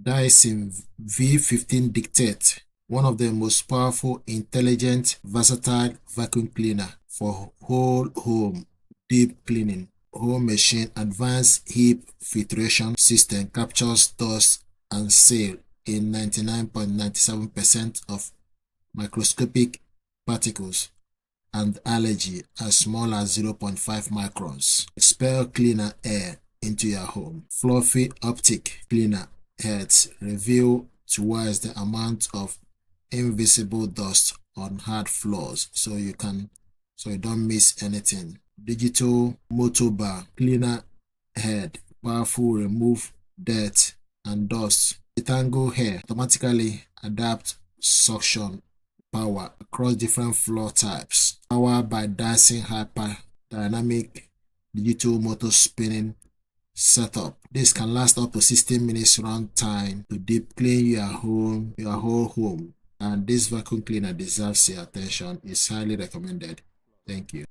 Dyson V15 Dictate, one of the most powerful, intelligent, versatile vacuum cleaner for whole home deep cleaning. Home machine advanced heat filtration system captures dust and seal in 99.97% of microscopic particles and allergy as small as 0.5 microns. Expel cleaner air into your home. Fluffy optic cleaner heads reveal twice the amount of invisible dust on hard floors so you don't miss anything. Digital motor bar cleaner head, powerful, remove dirt and dust. Detangle hair automatically adapt suction power across different floor types. Powered by Dyson Hyper Dynamic Digital Motor Spinning Setup. This can last up to 16 minutes run time to deep clean your whole home. And this vacuum cleaner deserves your attention. It's highly recommended. Thank you.